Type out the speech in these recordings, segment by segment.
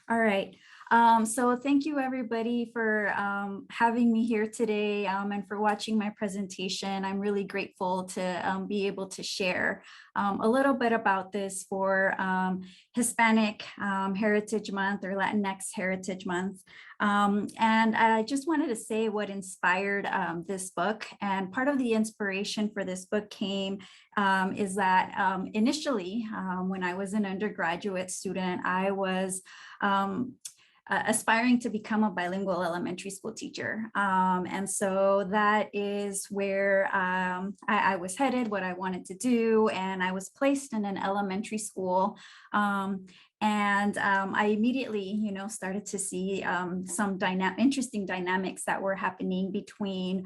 All right. So thank you everybody for having me here today and for watching my presentation. I'm really grateful to be able to share a little bit about this for Hispanic Heritage Month or Latinx Heritage Month. And I just wanted to say what inspired this book. And part of the inspiration for this book came is that initially when I was an undergraduate student, I was aspiring to become a bilingual elementary school teacher. And so that is where I was headed, what I wanted to do. And I was placed in an elementary school. I immediately, started to see some interesting dynamics that were happening between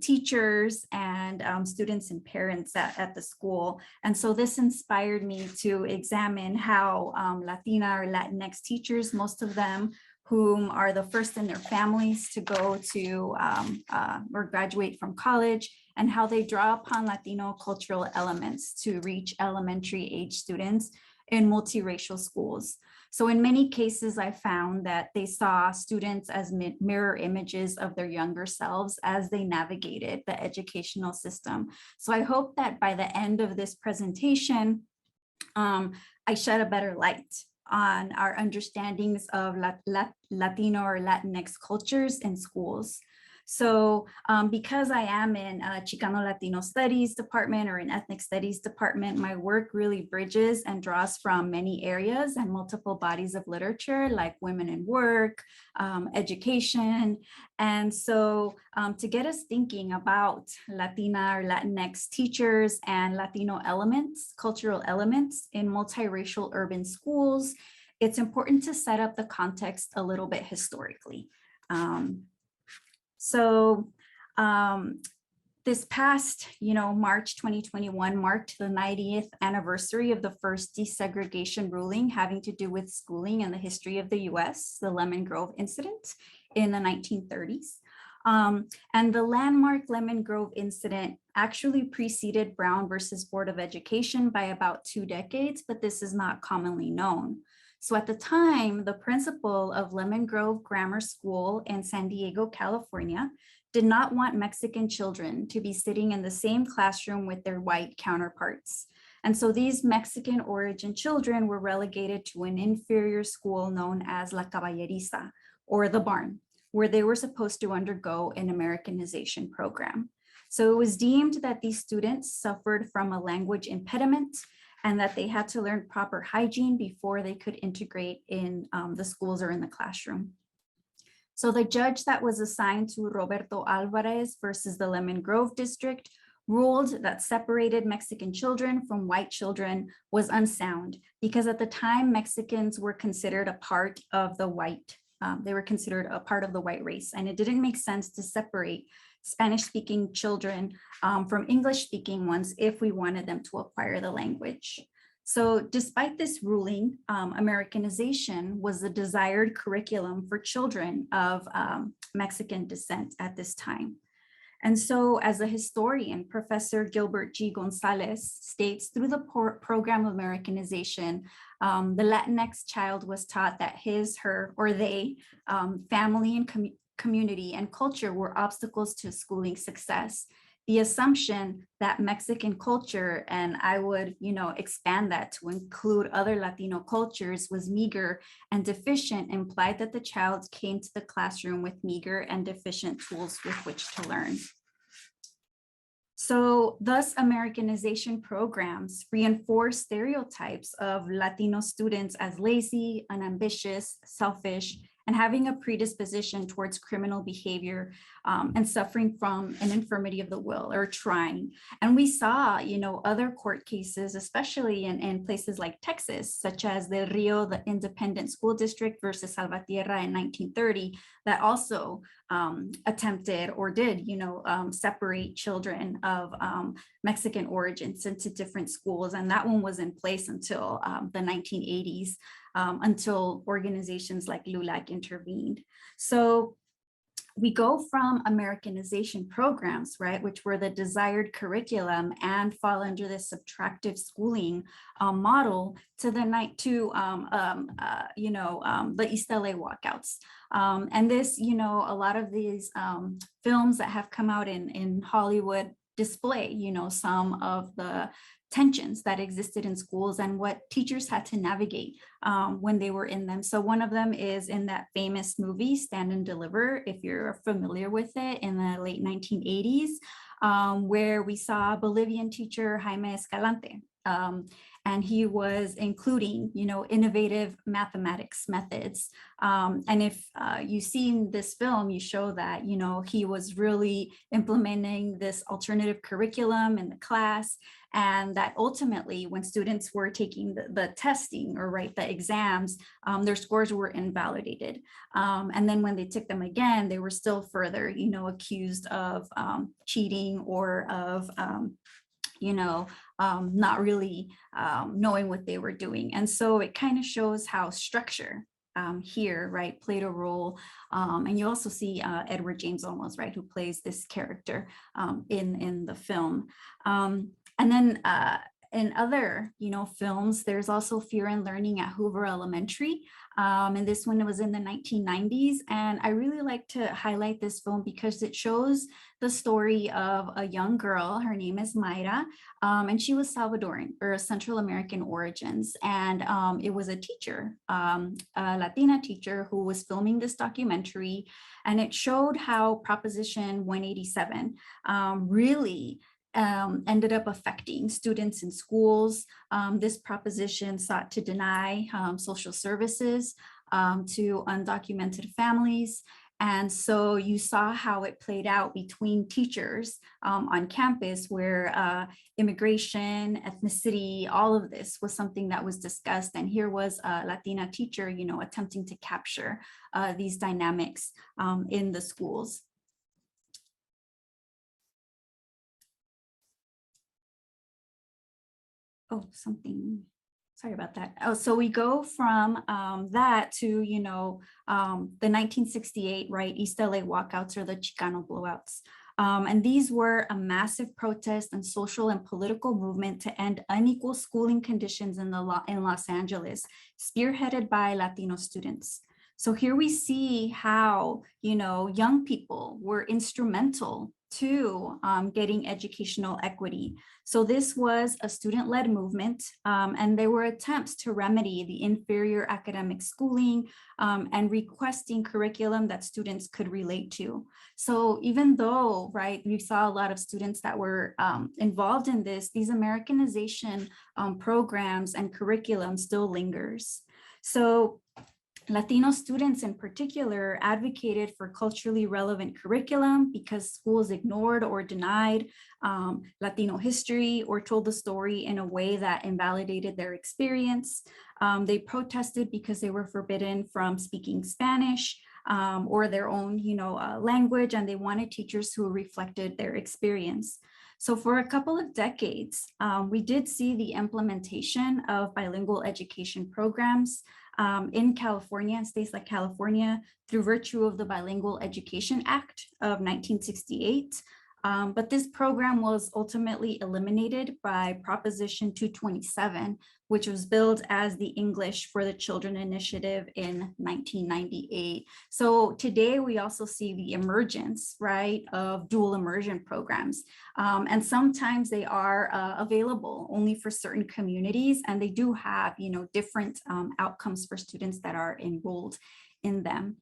teachers and students and parents at the school. And so this inspired me to examine how Latina or Latinx teachers, most of them whom are the first in their families to go to or graduate from college, and how they draw upon Latino cultural elements to reach elementary age students in multiracial schools. So in many cases, I found that they saw students as mirror images of their younger selves as they navigated the educational system. So I hope that by the end of this presentation, I shed a better light on our understandings of Latino or Latinx cultures in schools. So because I am in Chicano Latino Studies department or in Ethnic Studies department, my work really bridges and draws from many areas and multiple bodies of literature like women in work, education. And so to get us thinking about Latina or Latinx teachers and Latino elements, cultural elements in multiracial urban schools, it's important to set up the context a little bit historically. So this past, March 2021 marked the 90th anniversary of the first desegregation ruling having to do with schooling in the history of the US, the Lemon Grove incident in the 1930s. And the landmark Lemon Grove incident actually preceded Brown versus Board of Education by about 2 decades, but this is not commonly known. So at the time, the principal of Lemon Grove Grammar School in San Diego, California, did not want Mexican children to be sitting in the same classroom with their white counterparts. And so these Mexican origin children were relegated to an inferior school known as La Caballeriza, or the barn, where they were supposed to undergo an Americanization program. So it was deemed that these students suffered from a language impediment and that they had to learn proper hygiene before they could integrate in the schools or in the classroom. So the judge that was assigned to Roberto Alvarez versus the Lemon Grove district ruled that separated Mexican children from white children was unsound because at the time Mexicans were considered a part of the white, they were considered a part of the white race, and it didn't make sense to separate Spanish-speaking children from English-speaking ones if we wanted them to acquire the language. So despite this ruling, Americanization was the desired curriculum for children of Mexican descent at this time. And so as a historian, Professor Gilbert G. Gonzalez states, through the program of Americanization, the Latinx child was taught that his, her, or they, family and community and culture were obstacles to schooling success. The assumption that Mexican culture, and I would, expand that to include other Latino cultures, was meager and deficient implied that the child came to the classroom with meager and deficient tools with which to learn. So thus Americanization programs reinforce stereotypes of Latino students as lazy, unambitious, selfish, and having a predisposition towards criminal behavior and suffering from an infirmity of the will or trying. And we saw, other court cases, especially in places like Texas, such as Del Rio, the Independent School District versus Salvatierra in 1930, that also attempted or did, separate children of Mexican origins into different schools. And that one was in place until the 1980s. Until organizations like LULAC intervened. So we go from Americanization programs, right, which were the desired curriculum and fall under this subtractive schooling model, to the the East LA walkouts. And this, a lot of these films that have come out in Hollywood display, some of the tensions that existed in schools and what teachers had to navigate when they were in them. So one of them is in that famous movie, Stand and Deliver, if you're familiar with it, in the late 1980s, where we saw Bolivian teacher Jaime Escalante. And he was including, innovative mathematics methods. And if you've seen this film, you show that, he was really implementing this alternative curriculum in the class. And that ultimately, when students were taking the testing or the exams, their scores were invalidated. And then when they took them again, they were still further, accused of cheating or of not really knowing what they were doing. And so it kind of shows how structure here, played a role. And you also see Edward James Olmos, who plays this character in the film. And then in other, films, there's also Fear and Learning at Hoover Elementary. And this one was in the 1990s. And I really like to highlight this film because it shows the story of a young girl. Her name is Mayra, and she was Salvadoran or Central American origins. And it was a teacher, a Latina teacher, who was filming this documentary. And it showed how Proposition 187 really ended up affecting students in schools. This proposition sought to deny social services to undocumented families. And so you saw how it played out between teachers on campus, where immigration, ethnicity, all of this was something that was discussed. And here was a Latina teacher, attempting to capture these dynamics in the schools. Oh, sorry about that. Oh, so we go from that to, the 1968, East LA walkouts, or the Chicano blowouts. And these were a massive protest and social and political movement to end unequal schooling conditions in Los Angeles, spearheaded by Latino students. So here we see how, young people were instrumental to getting educational equity. So this was a student-led movement, and there were attempts to remedy the inferior academic schooling and requesting curriculum that students could relate to. So even though, we saw a lot of students that were involved in this, these Americanization programs and curriculum still lingers. So Latino students in particular advocated for culturally relevant curriculum because schools ignored or denied Latino history or told the story in a way that invalidated their experience. They protested because they were forbidden from speaking Spanish or their own, language, and they wanted teachers who reflected their experience. So for a couple of decades, we did see the implementation of bilingual education programs in California, states like California, through virtue of the Bilingual Education Act of 1968. But this program was ultimately eliminated by Proposition 227, which was billed as the English for the Children Initiative in 1998. So today we also see the emergence, of dual immersion programs. And sometimes they are available only for certain communities, and they do have, different outcomes for students that are enrolled in them.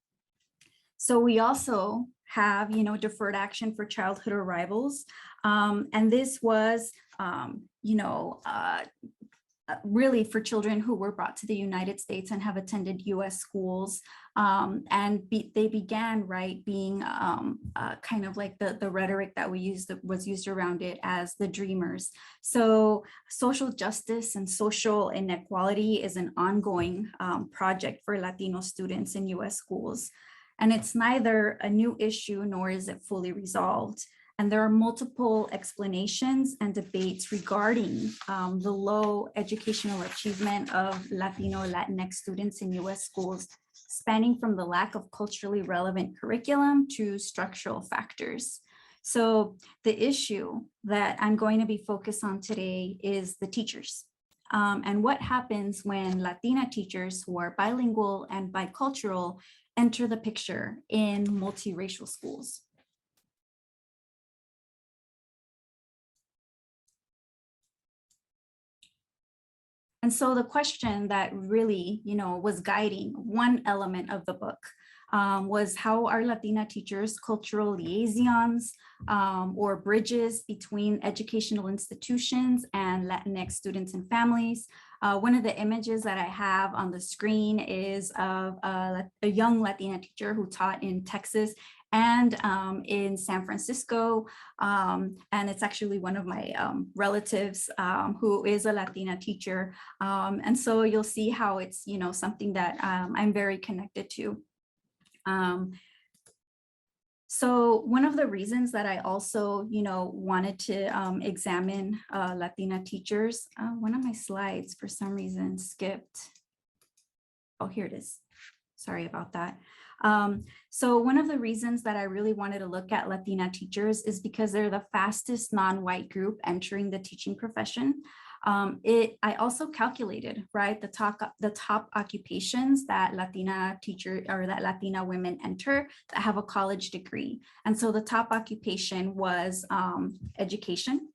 So we also have, deferred action for childhood arrivals. And this was, really for children who were brought to the United States and have attended US schools. And they began, being kind of like the rhetoric that was used around it as the dreamers. So social justice and social inequality is an ongoing project for Latino students in US schools. And it's neither a new issue nor is it fully resolved. And there are multiple explanations and debates regarding the low educational achievement of Latino Latinx students in US schools. spanning from the lack of culturally relevant curriculum to structural factors. So the issue that I'm going to be focused on today is the teachers. And what happens when Latina teachers who are bilingual and bicultural enter the picture in multiracial schools. And so the question that really, was guiding one element of the book was how are Latina teachers cultural liaisons or bridges between educational institutions and Latinx students and families. One of the images that I have on the screen is of a young Latina teacher who taught in Texas and in San Francisco. And it's actually one of my relatives who is a Latina teacher. And so you'll see how it's, something that I'm very connected to. So one of the reasons that I also, wanted to examine Latina teachers, one of my slides for some reason skipped. Oh, here it is. Sorry about that. So one of the reasons that I really wanted to look at Latina teachers is because they're the fastest non-white group entering the teaching profession. I also calculated, right, the top occupations that Latina teacher or that Latina women enter that have a college degree. And so the top occupation was education.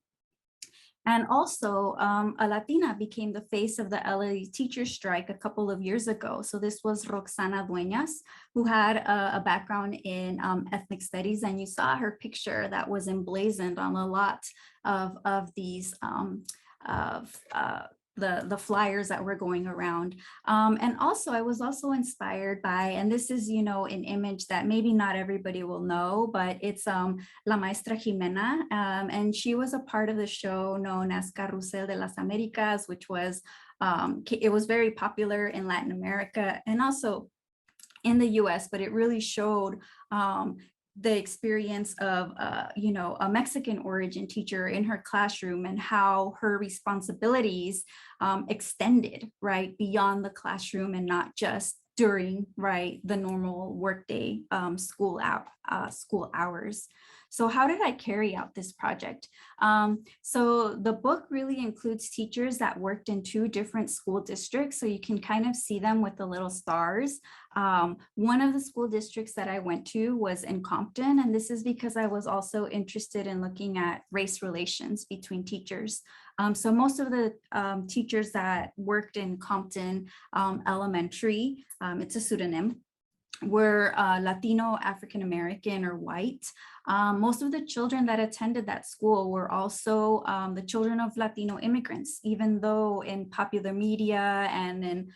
And also a Latina became the face of the LA teacher strike a couple of years ago. So this was Roxana Dueñas, who had a background in ethnic studies. And you saw her picture that was emblazoned on a lot of these the flyers that were going around. And also I was also inspired by, and this is, an image that maybe not everybody will know, but it's La Maestra Jimena. And she was a part of the show known as Carrusel de las Americas, which was, it was very popular in Latin America and also in the US, but it really showed the experience of, a Mexican origin teacher in her classroom and how her responsibilities extended, right, beyond the classroom and not just during, right, the normal workday school hours. So how did I carry out this project? So the book really includes teachers that worked in 2 different school districts. So you can kind of see them with the little stars. One of the school districts that I went to was in Compton. And this is because I was also interested in looking at race relations between teachers. So most of the teachers that worked in Compton Elementary, it's a pseudonym, were Latino, African-American, or white. Most of the children that attended that school were also the children of Latino immigrants, even though in popular media and in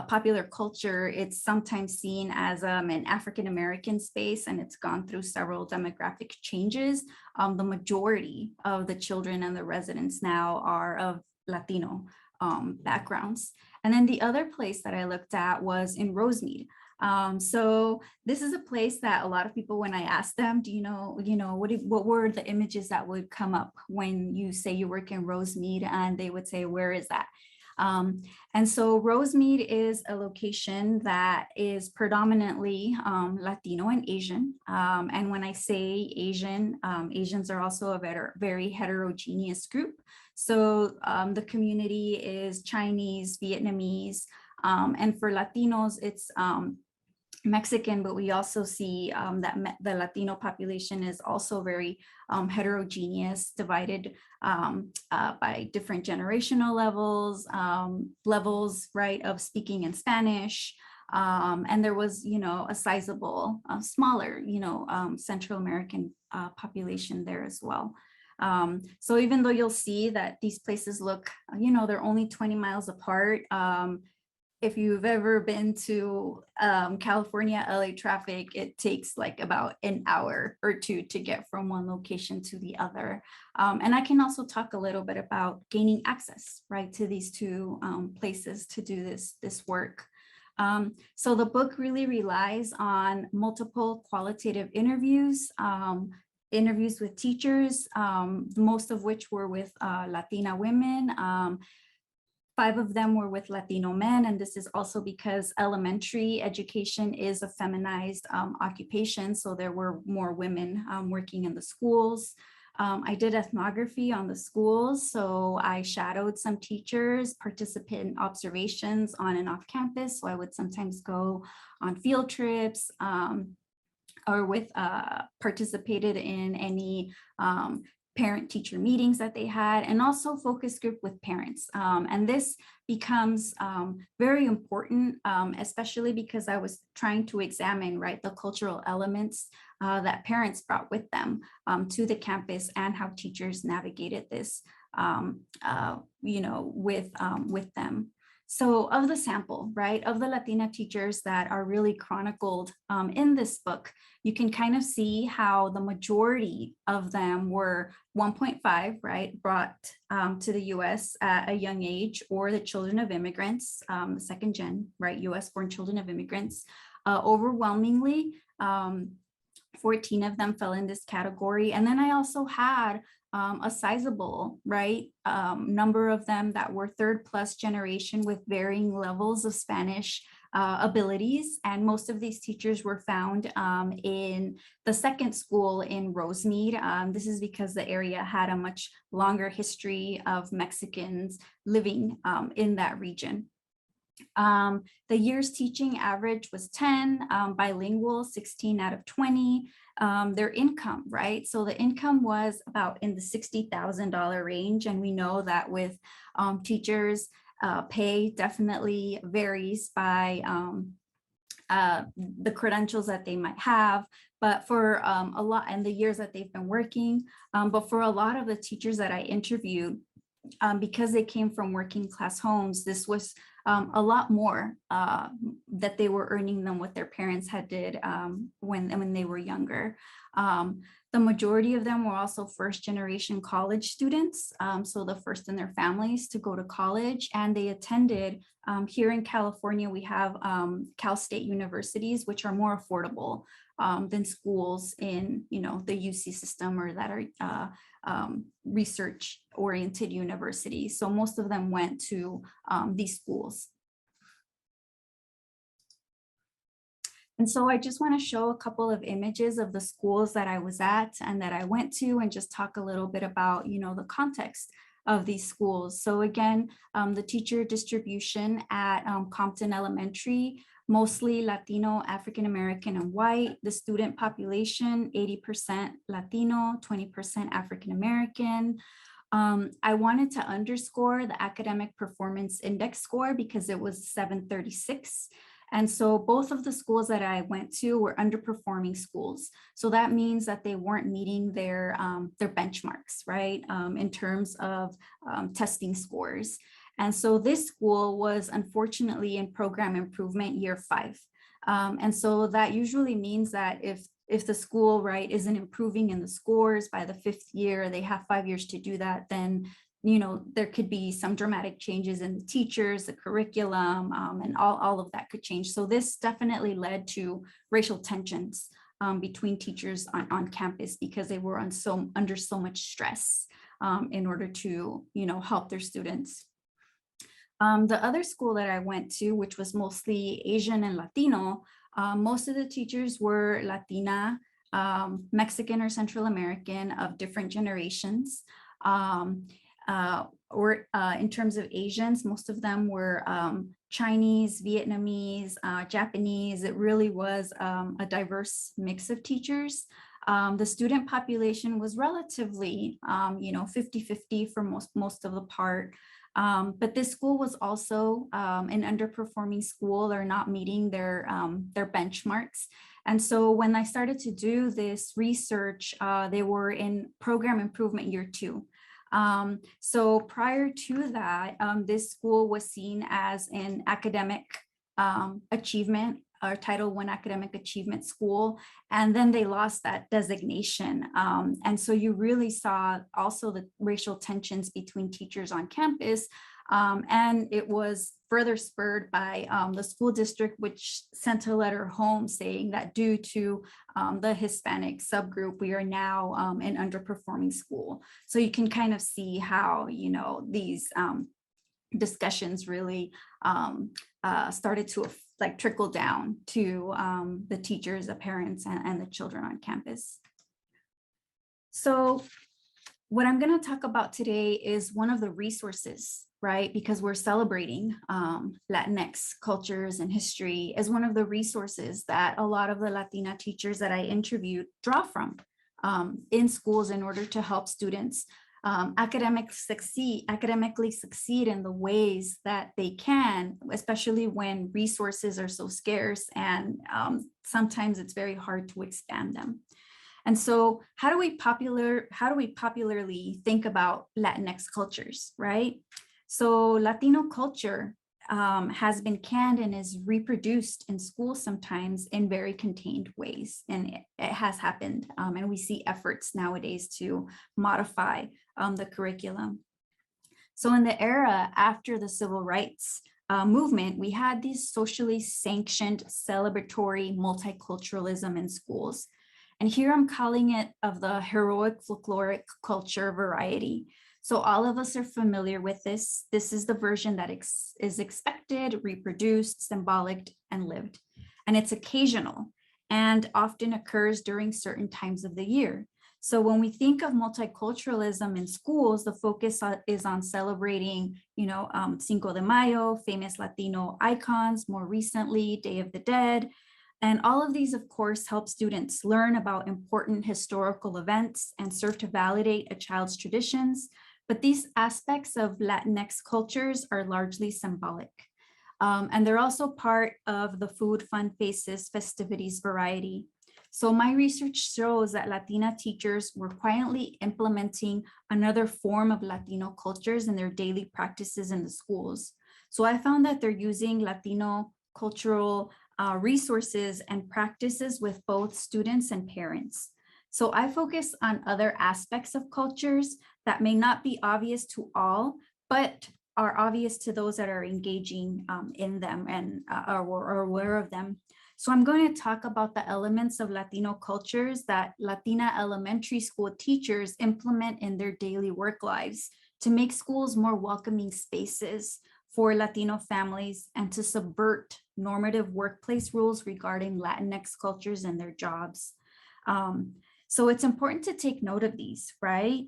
popular culture, it's sometimes seen as an African-American space, and it's gone through several demographic changes. The majority of the children and the residents now are of Latino backgrounds. And then the other place that I looked at was in Rosemead. So this is a place that a lot of people, when I asked them, do you know, what were the images that would come up when you say you work in Rosemead, and they would say, where is that? And so Rosemead is a location that is predominantly Latino and Asian. And when I say Asian, Asians are also a very heterogeneous group. So the community is Chinese, Vietnamese, and for Latinos, it's Mexican, but we also see that the Latino population is also very heterogeneous, divided by different generational levels, right, of speaking in Spanish. And there was, a sizable, smaller, Central American population there as well. So even though you'll see that these places look, they're only 20 miles apart, if you've ever been to California, LA traffic, it takes like about an hour or 2 to get from one location to the other. And I can also talk a little bit about gaining access, right, to these 2 places to do this work. So the book really relies on multiple qualitative interviews, interviews with teachers, most of which were with Latina women, 5 of them were with Latino men, and this is also because elementary education is a feminized occupation, so there were more women working in the schools. I did ethnography on the schools, so I shadowed some teachers, participate in observations on and off campus, so I would sometimes go on field trips, or participated in any parent-teacher meetings that they had, and also focus group with parents. And this becomes very important, especially because I was trying to examine, right, the cultural elements that parents brought with them to the campus, and how teachers navigated this, with them. So of the sample, right, of the Latina teachers that are really chronicled in this book, you can kind of see how the majority of them were 1.5, right, brought to the US at a young age, or the children of immigrants, second gen, right, US born children of immigrants. Overwhelmingly, 14 of them fell in this category. And then I also had a sizable, right, number of them that were 3rd+ generation with varying levels of Spanish abilities. And most of these teachers were found in the 2nd school in Rosemead. This is because the area had a much longer history of Mexicans living in that region. The year's teaching average was 10, bilingual 16 out of 20. Their income, right? So the income was about in the $60,000 range. And we know that with teachers, pay definitely varies by the credentials that they might have, but for a lot, and the years that they've been working, but for a lot of the teachers that I interviewed, because they came from working class homes, this was a lot more that they were earning than what their parents had did when they were younger. The majority of them were also 1st generation college students, so the first in their families to go to college, and they attended, here in California, we have Cal State universities, which are more affordable than schools in, the UC system, or that are research-oriented universities. So most of them went to these schools. And so I just want to show a couple of images of the schools that I was at and that I went to, and just talk a little bit about, the context of these schools. So again, the teacher distribution at Compton Elementary, mostly Latino, African-American, and white. The student population, 80% Latino, 20% African-American. I wanted to underscore the academic performance index score because it was 736. And so both of the schools that I went to were underperforming schools. So that means that they weren't meeting their benchmarks, right, in terms of testing scores. And so this school was unfortunately in program improvement year 5. And so that usually means that if the school, right, isn't improving in the scores by the 5th year, they have 5 years to do that, then there could be some dramatic changes in the teachers, the curriculum, and all of that could change. So this definitely led to racial tensions between teachers on campus, because they were under so much stress in order to, help their students. The other school that I went to, which was mostly Asian and Latino, most of the teachers were Latina, Mexican or Central American of different generations. Or in terms of Asians, most of them were Chinese, Vietnamese, Japanese. It really was a diverse mix of teachers. The student population was relatively, 50-50 for most of the part. But this school was also an underperforming school, or not meeting their benchmarks. And so when I started to do this research, they were in program improvement year 2. So prior to that, this school was seen as an academic achievement, or Title I academic achievement school, and then they lost that designation. And so you really saw also the racial tensions between teachers on campus, and it was further spurred by the school district, which sent a letter home saying that due to the Hispanic subgroup, we are now an underperforming school. So you can kind of see how, these discussions really started to like trickle down to the teachers, the parents, and the children on campus. So what I'm going to talk about today is one of the resources, right? Because we're celebrating Latinx cultures and history, as one of the resources that a lot of the Latina teachers that I interviewed draw from in schools in order to help students academically succeed in the ways that they can, especially when resources are so scarce and sometimes it's very hard to expand them. And so how do we popularly think about Latinx cultures, right? So Latino culture has been canned and is reproduced in schools sometimes in very contained ways. And it has happened. And we see efforts nowadays to modify the curriculum. So in the era after the civil rights movement, we had these socially sanctioned celebratory multiculturalism in schools. And here I'm calling it of the heroic folkloric culture variety. So all of us are familiar with this. This is the version that is expected, reproduced, symbolic, and lived. And it's occasional and often occurs during certain times of the year. So when we think of multiculturalism in schools, the focus is on celebrating, Cinco de Mayo, famous Latino icons, more recently, Day of the Dead. And all of these, of course, help students learn about important historical events and serve to validate a child's traditions. But these aspects of Latinx cultures are largely symbolic. And they're also part of the food, fun, faces, festivities variety. So my research shows that Latina teachers were quietly implementing another form of Latino cultures in their daily practices in the schools. So I found that they're using Latino cultural resources and practices with both students and parents. So I focus on other aspects of cultures that may not be obvious to all, but are obvious to those that are engaging in them and are aware of them. So I'm going to talk about the elements of Latino cultures that Latina elementary school teachers implement in their daily work lives to make schools more welcoming spaces for Latino families and to subvert normative workplace rules regarding Latinx cultures and their jobs. So it's important to take note of these, right?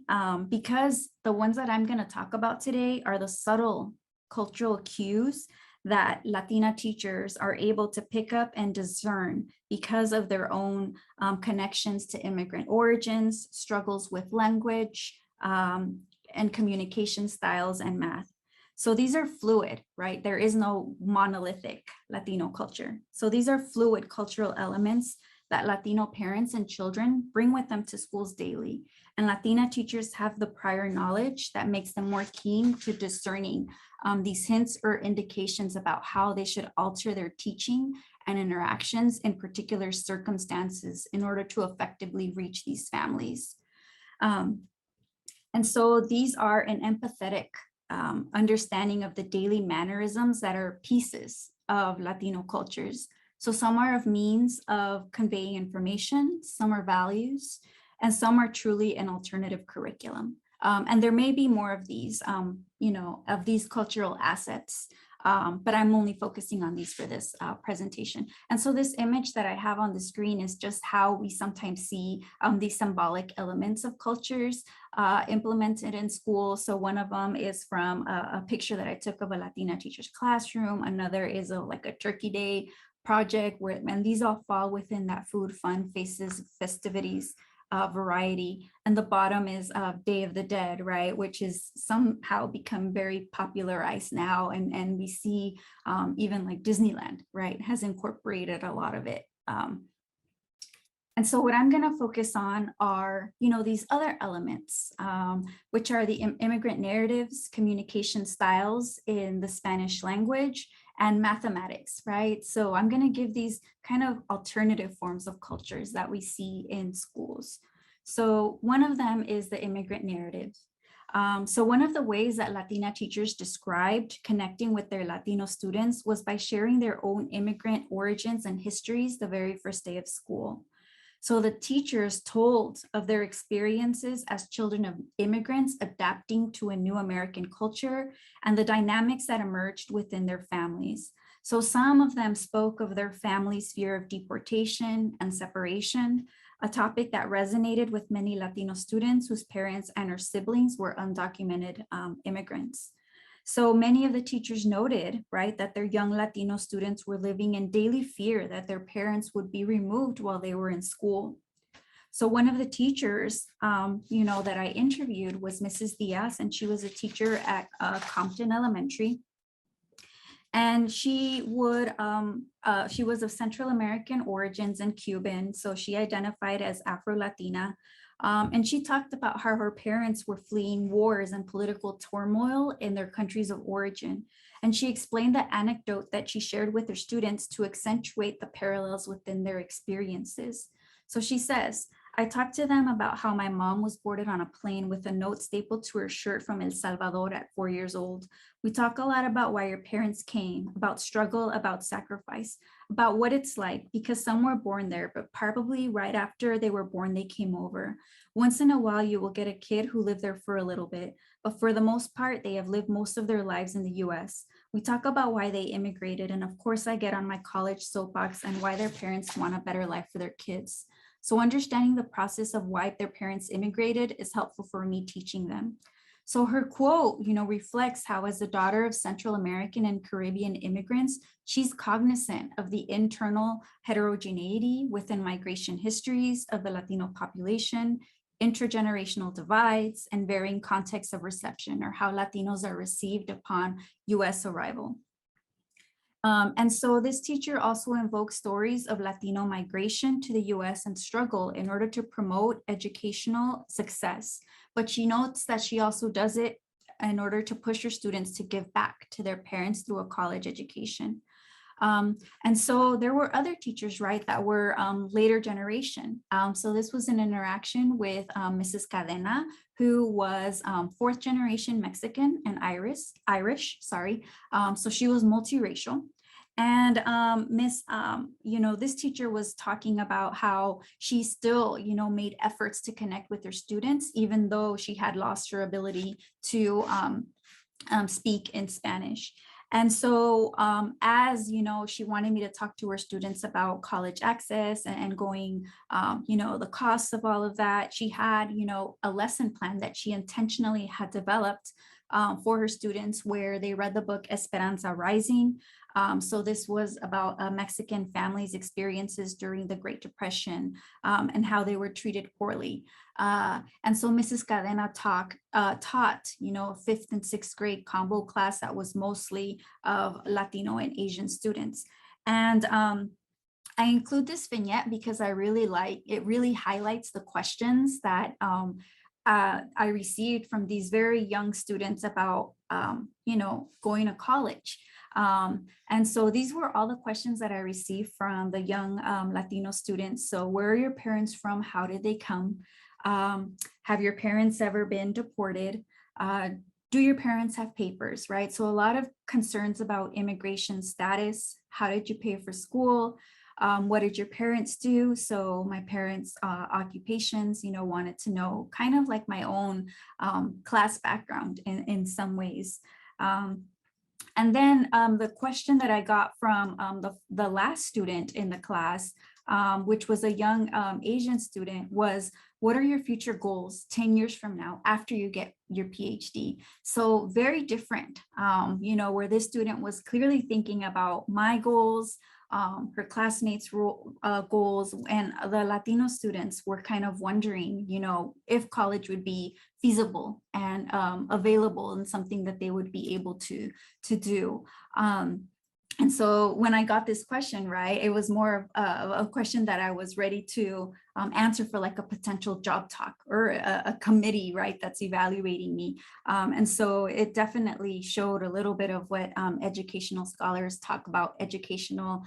Because the ones that I'm going to talk about today are the subtle cultural cues that Latina teachers are able to pick up and discern because of their own connections to immigrant origins, struggles with language, and communication styles and math. So these are fluid, right? There is no monolithic Latino culture. So these are fluid cultural elements that Latino parents and children bring with them to schools daily. And Latina teachers have the prior knowledge that makes them more keen to discerning these hints or indications about how they should alter their teaching and interactions in particular circumstances in order to effectively reach these families. And so these are an empathetic understanding of the daily mannerisms that are pieces of Latino cultures. So some are of means of conveying information, some are values, and some are truly an alternative curriculum. And there may be more of these, of these cultural assets, but I'm only focusing on these for this presentation. And so this image that I have on the screen is just how we sometimes see these symbolic elements of cultures implemented in school. So one of them is from a picture that I took of a Latina teacher's classroom. Another is like a Turkey Day project and these all fall within that food, fun, faces, festivities variety. And the bottom is Day of the Dead, right? Which is somehow become very popularized now. And we see even like Disneyland, right, has incorporated a lot of it. And so what I'm going to focus on are, these other elements, which are the immigrant narratives, communication styles in the Spanish language, and mathematics, right? So I'm going to give these kind of alternative forms of cultures that we see in schools. So one of them is the immigrant narrative. So one of the ways that Latina teachers described connecting with their Latino students was by sharing their own immigrant origins and histories the very first day of school. So the teachers told of their experiences as children of immigrants adapting to a new American culture and the dynamics that emerged within their families. So some of them spoke of their family's fear of deportation and separation, a topic that resonated with many Latino students whose parents and or siblings were undocumented immigrants. So many of the teachers noted, right, that their young Latino students were living in daily fear that their parents would be removed while they were in school. So one of the teachers, that I interviewed was Mrs. Diaz, and she was a teacher at Compton Elementary. And she was of Central American origins and Cuban, so she identified as Afro-Latina. And she talked about how her parents were fleeing wars and political turmoil in their countries of origin. And she explained the anecdote that she shared with her students to accentuate the parallels within their experiences. So she says, I talked to them about how my mom was boarded on a plane with a note stapled to her shirt from El Salvador at 4 years old. We talk a lot about why your parents came, about struggle, about sacrifice, about what it's like, because some were born there, but probably right after they were born, they came over. Once in a while, you will get a kid who lived there for a little bit, but for the most part, they have lived most of their lives in the US. We talk about why they immigrated, and of course, I get on my college soapbox and why their parents want a better life for their kids. So understanding the process of why their parents immigrated is helpful for me teaching them. So her quote, reflects how as a daughter of Central American and Caribbean immigrants, she's cognizant of the internal heterogeneity within migration histories of the Latino population, intergenerational divides, and varying contexts of reception, or how Latinos are received upon US arrival. And so this teacher also invokes stories of Latino migration to the US and struggle in order to promote educational success. But she notes that she also does it in order to push her students to give back to their parents through a college education. And so there were other teachers, right, that were later generation. So this was an interaction with Mrs. Cadena, who was fourth generation Mexican and Irish, sorry. So she was multiracial. And this teacher was talking about how she still, made efforts to connect with her students, even though she had lost her ability to speak in Spanish. And so as, she wanted me to talk to her students about college access and going, the costs of all of that, she had, a lesson plan that she intentionally had developed for her students, where they read the book Esperanza Rising. So this was about Mexican families' experiences during the Great Depression and how they were treated poorly. And so Mrs. Cadena taught, fifth and sixth grade combo class that was mostly of Latino and Asian students. And I include this vignette because I really it really highlights the questions that I received from these very young students about, going to college. And so these were all the questions that I received from the young Latino students. So where are your parents from? How did they come? Have your parents ever been deported? Do your parents have papers, right? So a lot of concerns about immigration status. How did you pay for school? What did your parents do? So my parents' occupations, wanted to know kind of like my own class background in some ways. And then the question that I got from the last student in the class, which was a young Asian student, was, what are your future goals 10 years from now after you get your PhD? So very different, where this student was clearly thinking about my goals, her classmates' goals, and the Latino students were kind of wondering, if college would be feasible and available and something that they would be able to do. And so when I got this question, right, it was more of a question that I was ready to answer for like a potential job talk or a committee, right, that's evaluating me. And so it definitely showed a little bit of what educational scholars talk about educational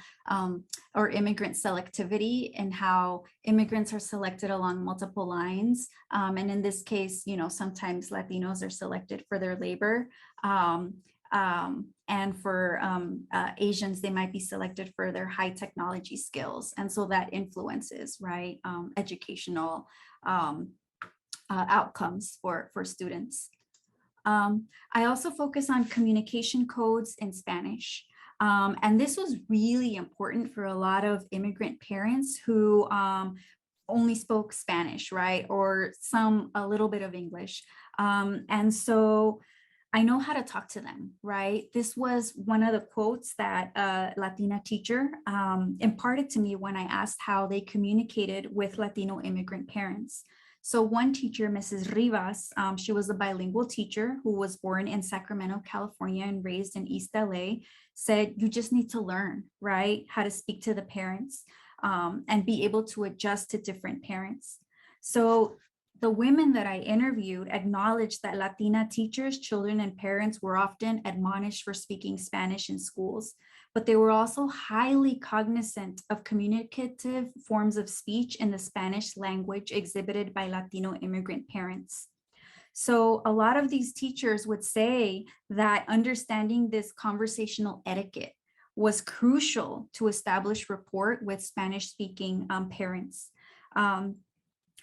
or immigrant selectivity, and how immigrants are selected along multiple lines. And in this case, sometimes Latinos are selected for their labor. And for Asians, they might be selected for their high technology skills. And so that influences, right, educational outcomes for students. I also focus on communication codes in Spanish. And this was really important for a lot of immigrant parents who only spoke Spanish, right? Or a little bit of English. And so I know how to talk to them, right? This was one of the quotes that a Latina teacher imparted to me when I asked how they communicated with Latino immigrant parents. So one teacher, Mrs. Rivas, she was a bilingual teacher who was born in Sacramento, California, and raised in East LA, said, you just need to learn, right? How to speak to the parents and be able to adjust to different parents. So the women that I interviewed acknowledged that Latina teachers, children, and parents were often admonished for speaking Spanish in schools, but they were also highly cognizant of communicative forms of speech in the Spanish language exhibited by Latino immigrant parents. So a lot of these teachers would say that understanding this conversational etiquette was crucial to establish rapport with Spanish-speaking parents.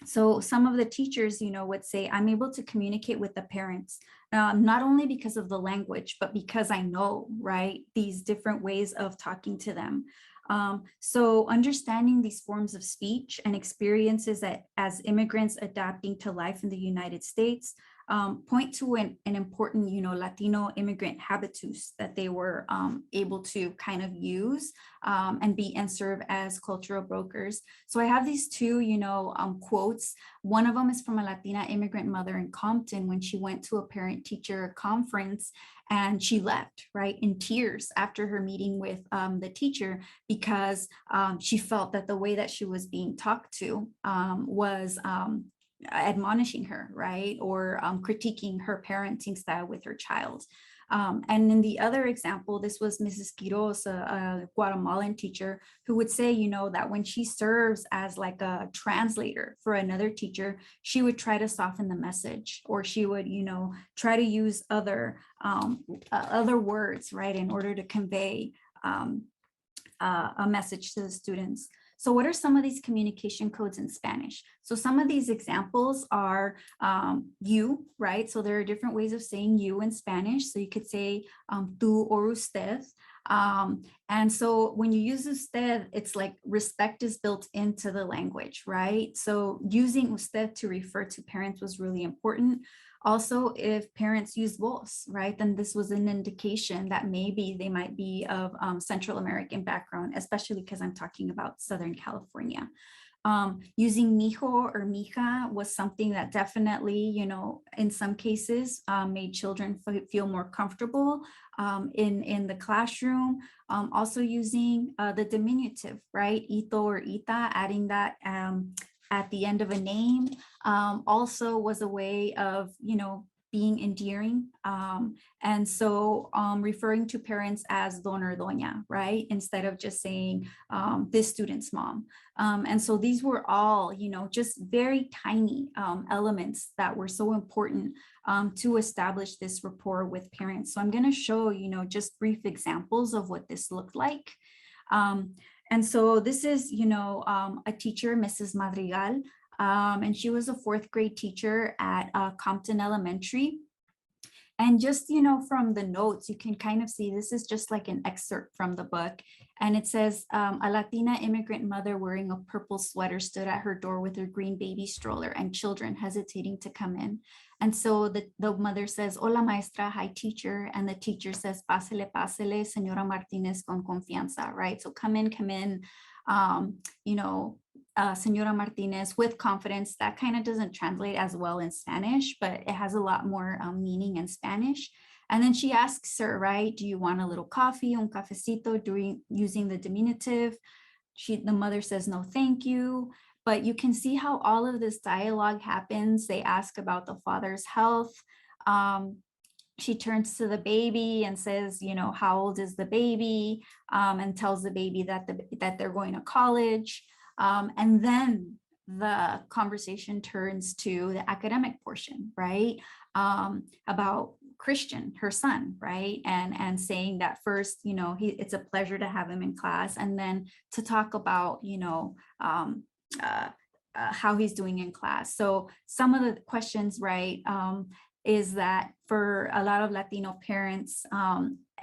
So some of the teachers, would say, I'm able to communicate with the parents, not only because of the language, but because I know, right, these different ways of talking to them. So understanding these forms of speech and experiences that as immigrants adapting to life in the United States point to an important, Latino immigrant habitus that they were able to kind of use and serve as cultural brokers. So I have these two, quotes. One of them is from a Latina immigrant mother in Compton when she went to a parent-teacher conference and she left, right, in tears after her meeting with the teacher because she felt that the way that she was being talked to was admonishing her, right, or critiquing her parenting style with her child. And in the other example, this was Mrs. Quiroz, a Guatemalan teacher, who would say, that when she serves as like a translator for another teacher, she would try to soften the message, or she would, try to use other words, right, in order to convey a message to the students. So what are some of these communication codes in Spanish? So some of these examples are you, right? So there are different ways of saying you in Spanish. So you could say tú or usted. And so when you use usted, it's like respect is built into the language, right? So using usted to refer to parents was really important. Also, if parents use vos, right, then this was an indication that maybe they might be of Central American background, especially because I'm talking about Southern California. Using mijo or mija was something that definitely, in some cases made children feel more comfortable in the classroom. Also using the diminutive, right, ito or ita, adding that at the end of a name also was a way of, being endearing. And so referring to parents as don or doña, right? Instead of just saying this student's mom. And so these were all, just very tiny elements that were so important to establish this rapport with parents. So I'm going to show, just brief examples of what this looked like. And so this is, a teacher, Mrs. Madrigal, and she was a 4th grade teacher at Compton Elementary. And just, from the notes, you can kind of see this is just like an excerpt from the book. And it says, a Latina immigrant mother wearing a purple sweater stood at her door with her green baby stroller and children hesitating to come in. And so the mother says, hola maestra, hi teacher. And the teacher says, pásele, pásele, señora Martínez con confianza, right? So come in, Señora Martinez with confidence. That kind of doesn't translate as well in Spanish, but it has a lot more meaning in Spanish. And then she asks her, right, do you want a little coffee, un cafecito, using the diminutive? The mother says, no, thank you. But you can see how all of this dialogue happens. They ask about the father's health. She turns to the baby and says, how old is the baby? And tells the baby that they're going to college. And then the conversation turns to the academic portion, right? About Christian, her son, right? And saying that first, it's a pleasure to have him in class, and then to talk about, how he's doing in class. So some of the questions, right, is that for a lot of Latino parents,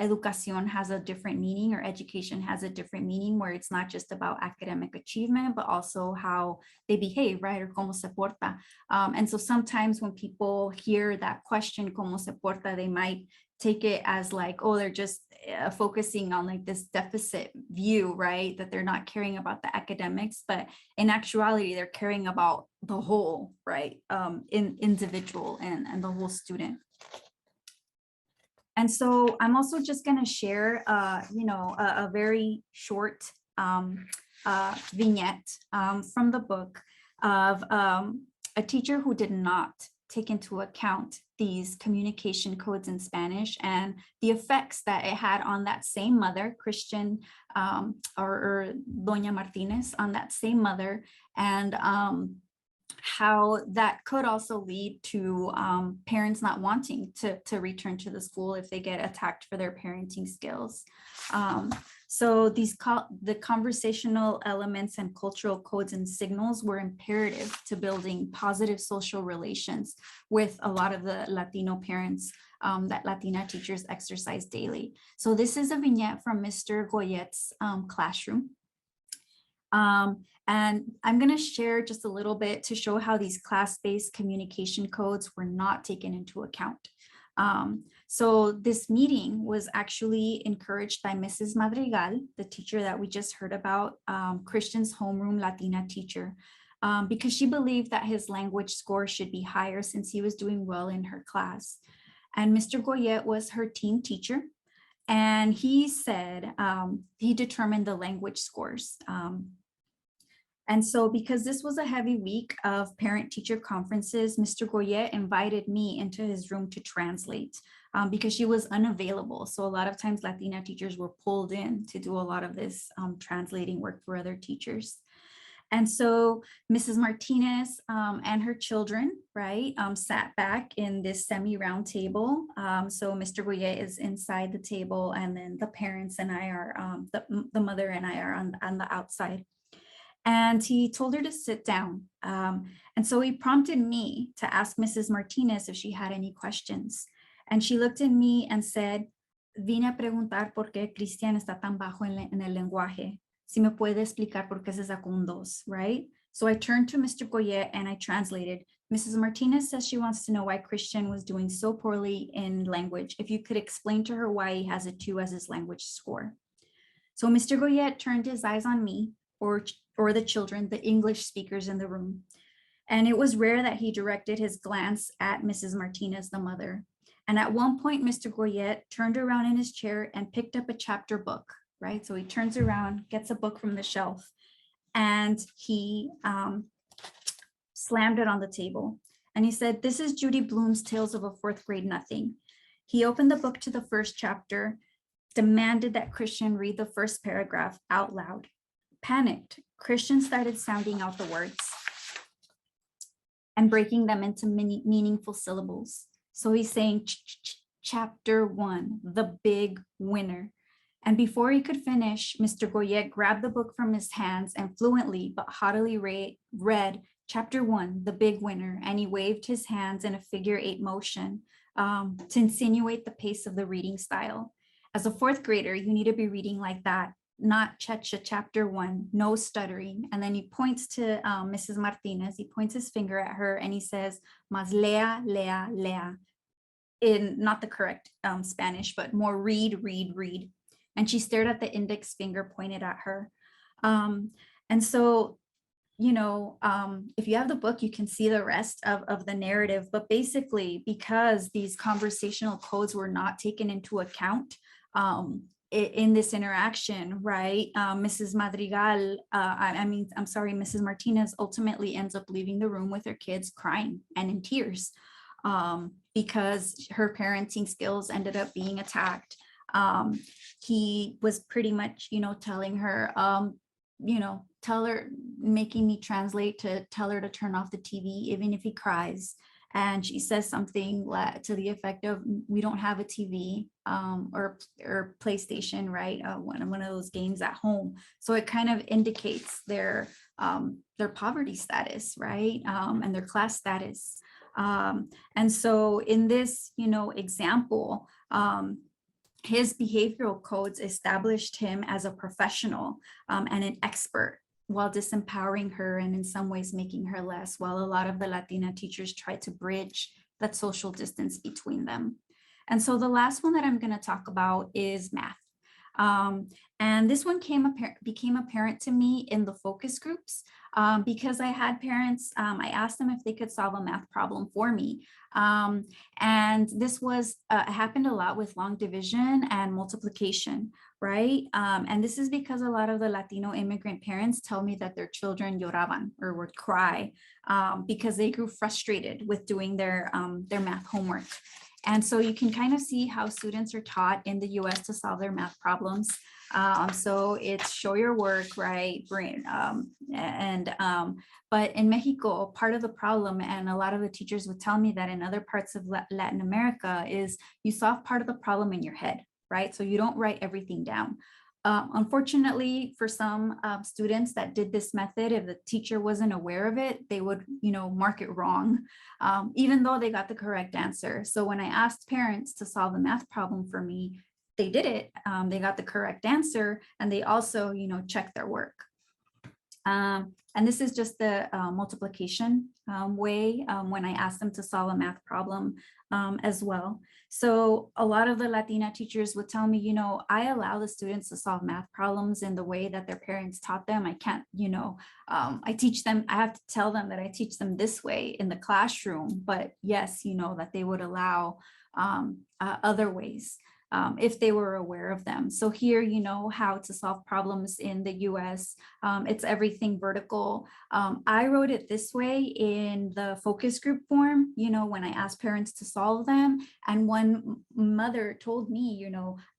educación has a different meaning, or education has a different meaning, where it's not just about academic achievement, but also how they behave, right? Or cómo se porta. And so sometimes when people hear that question, cómo se porta, they might take it as like, oh, they're just focusing on like this deficit view, right? That they're not caring about the academics, but in actuality, they're caring about the whole, right? Individual and the whole student. And so I'm also just going to share, a very short vignette from the book of a teacher who did not take into account these communication codes in Spanish and the effects that it had on that same mother, Christian, or Doña Martinez, on that same mother, and how that could also lead to parents not wanting to return to the school if they get attacked for their parenting skills. So the conversational elements and cultural codes and signals were imperative to building positive social relations with a lot of the Latino parents that Latina teachers exercise daily. So this is a vignette from Mr. Goyette's classroom. And I'm going to share just a little bit to show how these class-based communication codes were not taken into account. So this meeting was actually encouraged by Mrs. Madrigal, the teacher that we just heard about, Christian's homeroom Latina teacher, because she believed that his language score should be higher since he was doing well in her class. And Mr. Goyette was her team teacher. And he said he determined the language scores. And so because this was a heavy week of parent-teacher conferences, Mr. Goyette invited me into his room to translate because she was unavailable. So a lot of times Latina teachers were pulled in to do a lot of this translating work for other teachers. And so Mrs. Martinez and her children, right, sat back in this semi-round table. So Mr. Goyette is inside the table, and then the parents and I are, the mother and I are on the outside. And he told her to sit down. And so he prompted me to ask Mrs. Martinez if she had any questions. And she looked at me and said, vine a preguntar por qué Cristian está tan bajo en el lenguaje. Si me puede explicar por qué se sacó un 2, right? So I turned to Mr. Goyette and I translated. Mrs. Martinez says she wants to know why Christian was doing so poorly in language. If you could explain to her why he has a 2 as his language score. So Mr. Goyette turned his eyes on me, or the children, the English speakers in the room. And it was rare that he directed his glance at Mrs. Martinez, the mother. And at one point, Mr. Goyette turned around in his chair and picked up a chapter book, right? So he turns around, gets a book from the shelf, and he slammed it on the table. And he said, this is Judy Blume's Tales of a Fourth Grade Nothing. He opened the book to the first chapter, demanded that Christian read the first paragraph out loud. Panicked, Christian started sounding out the words and breaking them into meaningful syllables. So he's saying, chapter 1, the big winner. And before he could finish, Mr. Goyette grabbed the book from his hands and fluently but haughtily read chapter 1, the big winner. And he waved his hands in a figure 8 motion to insinuate the pace of the reading style. As a 4th grader, you need to be reading like that. Not chapter 1, no stuttering. And then he points to Mrs. Martinez. He points his finger at her and he says, mas lea, lea, lea. In not the correct Spanish, but more read, read, read. And she stared at the index finger pointed at her. And so, if you have the book, you can see the rest of the narrative. But basically, because these conversational codes were not taken into account, in this interaction, right? Mrs. Madrigal, Mrs. Martinez ultimately ends up leaving the room with her kids crying and in tears because her parenting skills ended up being attacked. He was pretty much, telling her, tell her, making me translate to tell her to turn off the TV, even if he cries. And she says something to the effect of, we don't have a TV or PlayStation, right? One of those games at home. So it kind of indicates their poverty status, right? And their class status. And so in this, example, his behavioral codes established him as a professional and an expert, while disempowering her and in some ways making her less, while a lot of the Latina teachers tried to bridge that social distance between them. And so the last one that I'm going to talk about is math. And this one became apparent to me in the focus groups because I had parents, I asked them if they could solve a math problem for me. And this happened a lot with long division and multiplication, right? And this is because a lot of the Latino immigrant parents tell me that their children lloraban or would cry because they grew frustrated with doing their math homework. And so you can kind of see how students are taught in the US to solve their math problems. So it's show your work, right? But in Mexico, part of the problem, and a lot of the teachers would tell me that in other parts of Latin America, is you solve part of the problem in your head, right? So you don't write everything down. Unfortunately, for some students that did this method, if the teacher wasn't aware of it, they would, mark it wrong, even though they got the correct answer. So when I asked parents to solve the math problem for me, they did it. They got the correct answer, and they also, checked their work. And this is just the multiplication way when I asked them to solve a math problem as well. So a lot of the Latina teachers would tell me, I allow the students to solve math problems in the way that their parents taught them. I can't, I teach them, I have to tell them that I teach them this way in the classroom, but yes, that they would allow other ways. If they were aware of them. So here, how to solve problems in the US. It's everything vertical. I wrote it this way in the focus group form, when I asked parents to solve them. And one mother told me,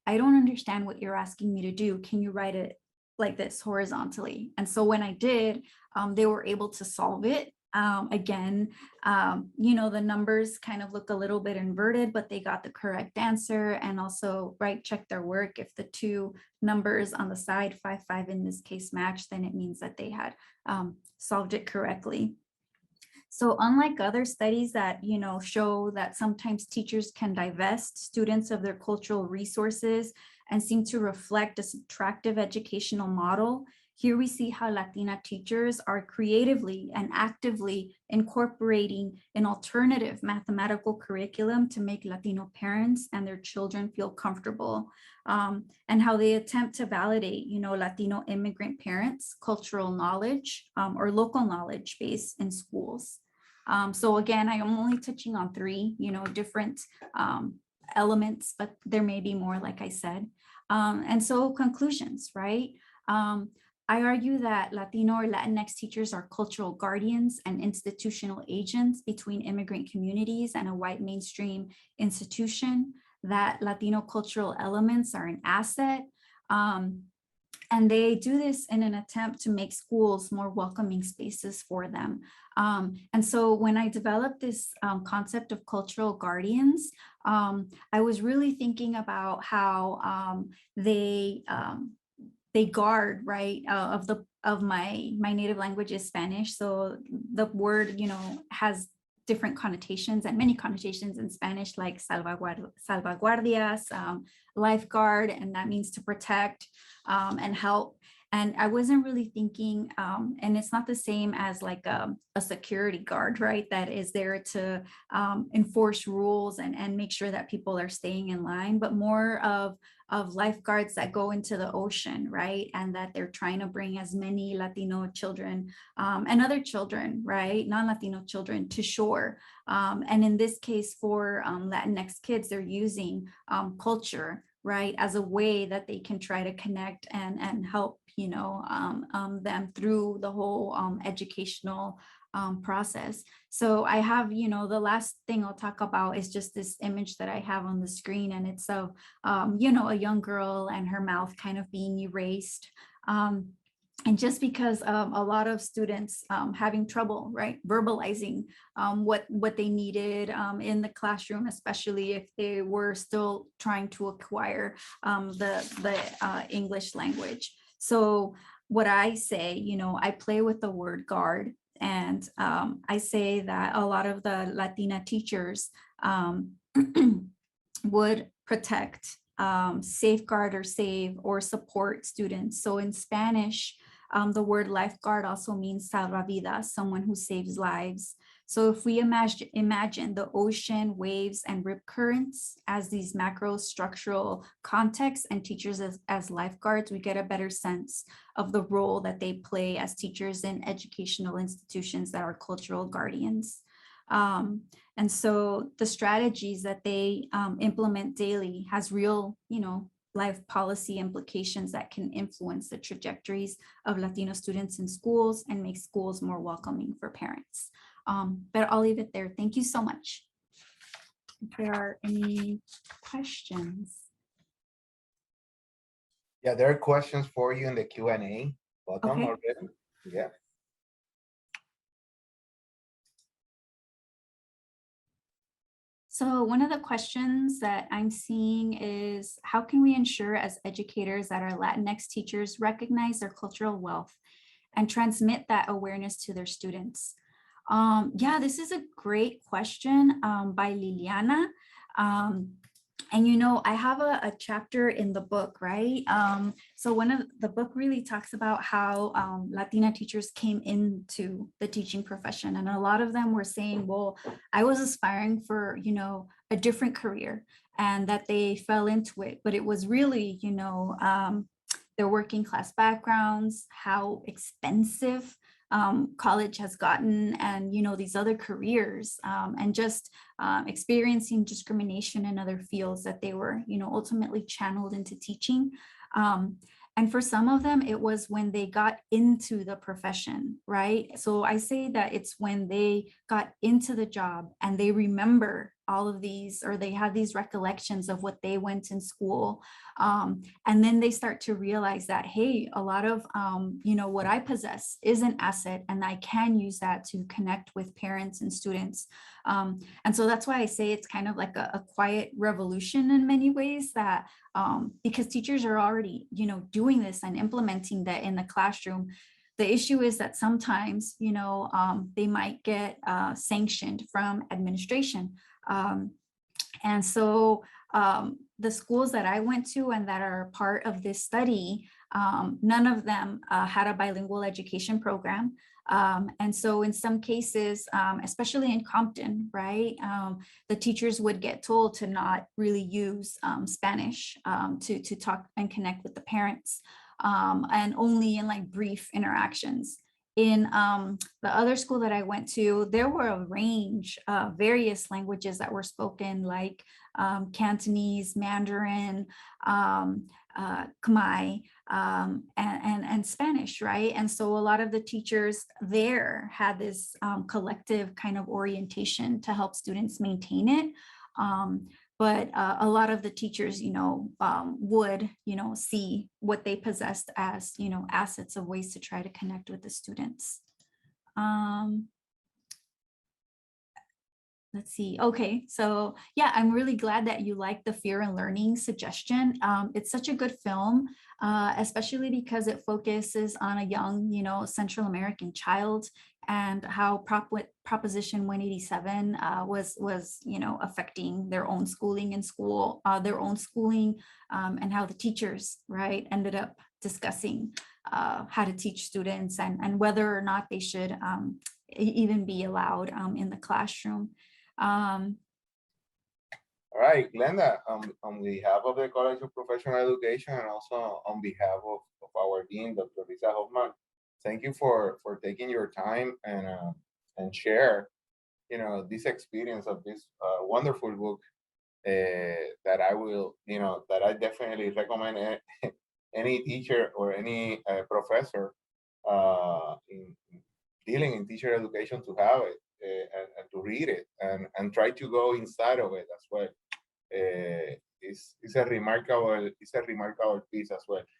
I don't understand what you're asking me to do. Can you write it like this horizontally? And so when I did, they were able to solve it. Again, the numbers kind of look a little bit inverted, but they got the correct answer, and also check their work. If the two numbers on the side, 5, 5 in this case, match, then it means that they had solved it correctly. So unlike other studies that, show that sometimes teachers can divest students of their cultural resources and seem to reflect a subtractive educational model, here we see how Latina teachers are creatively and actively incorporating an alternative mathematical curriculum to make Latino parents and their children feel comfortable, and how they attempt to validate, Latino immigrant parents' cultural knowledge or local knowledge base in schools. So again, I am only touching on 3, different elements, but there may be more, like I said. And so conclusions, right? I argue that Latino or Latinx teachers are cultural guardians and institutional agents between immigrant communities and a white mainstream institution, that Latino cultural elements are an asset. And they do this in an attempt to make schools more welcoming spaces for them. And so when I developed this concept of cultural guardians, I was really thinking about how they guard, right, of my native language is Spanish. So the word, has different connotations and many connotations in Spanish, like salvaguardias, lifeguard, and that means to protect and help. And I wasn't really thinking, and it's not the same as like a security guard, right? That is there to enforce rules and make sure that people are staying in line, but more of lifeguards that go into the ocean, right? And that they're trying to bring as many Latino children and other children, right? Non-Latino children to shore. And in this case, for Latinx kids, they're using culture, right, as a way that they can try to connect and help, them through the whole educational process. So I have, the last thing I'll talk about is just this image that I have on the screen, and it's of, a young girl and her mouth kind of being erased. And just because a lot of students having trouble, right, verbalizing what they needed in the classroom, especially if they were still trying to acquire the English language. So what I say, you know, I play with the word guard, and I say that a lot of the Latina teachers would protect, safeguard or save or support students. So in Spanish, the word lifeguard also means salvavidas, someone who saves lives. So if we imagine the ocean, waves, and rip currents as these macro structural contexts and teachers as lifeguards, we get a better sense of the role that they play as teachers in educational institutions that are cultural guardians. And so the strategies that they implement daily has real, you know, life policy implications that can influence the trajectories of Latino students in schools and make schools more welcoming for parents. But I'll leave it there. Thank you so much. If there are any questions. Yeah, there are questions for you in the Q&A button Okay. already. Yeah. So one of the questions that I'm seeing is, how can we ensure as educators that our Latinx teachers recognize their cultural wealth and transmit that awareness to their students? Yeah, this is a great question by Liliana. And you know, I have a chapter in the book, right? So one of the book really talks about how Latina teachers came into the teaching profession, and a lot of them were saying, well, I was aspiring for, you know, a different career, and that they fell into it, but it was really, you know, their working class backgrounds, how expensive college has gotten, and you know, these other careers, and just experiencing discrimination in other fields that they were, you know, ultimately channeled into teaching. And for some of them, it was when they got into the profession, right? So I say that it's when they got into the job and they remember all of these, or they have these recollections of what they went in school. And then they start to realize that, hey, a lot of, you know, what I possess is an asset, and I can use that to connect with parents and students. And so that's why I say it's kind of like a quiet revolution in many ways, that because teachers are already, you know, doing this and implementing that in the classroom. The issue is that sometimes, you know, they might get sanctioned from administration. And so the schools that I went to and that are part of this study, none of them had a bilingual education program. And so in some cases, especially in Compton, right, the teachers would get told to not really use Spanish to talk and connect with the parents, and only in like brief interactions. In the other school that I went to, there were a range of various languages that were spoken, like Cantonese, Mandarin, Khmer, and Spanish, right? And so a lot of the teachers there had this collective kind of orientation to help students maintain it. But a lot of the teachers, you know, would, you know, see what they possessed as, you know, assets of ways to try to connect with the students. Let's see. Okay, so yeah, I'm really glad that you like the Fear and Learning suggestion. It's such a good film, especially because it focuses on a young, you know, Central American child, and how Proposition 187 was, you know, affecting their own schooling in school, and how the teachers, right, ended up discussing how to teach students, and whether or not they should even be allowed in the classroom. All right, Glenda, on behalf of the College of Professional Education and also on behalf of our dean, Dr. Lisa Hoffman, thank you for taking your time and share, you know, this experience of this wonderful book that I will, you know, that I definitely recommend any teacher or any professor in dealing in teacher education to have it. And to read it and try to go inside of it as well. It's a remarkable piece as well.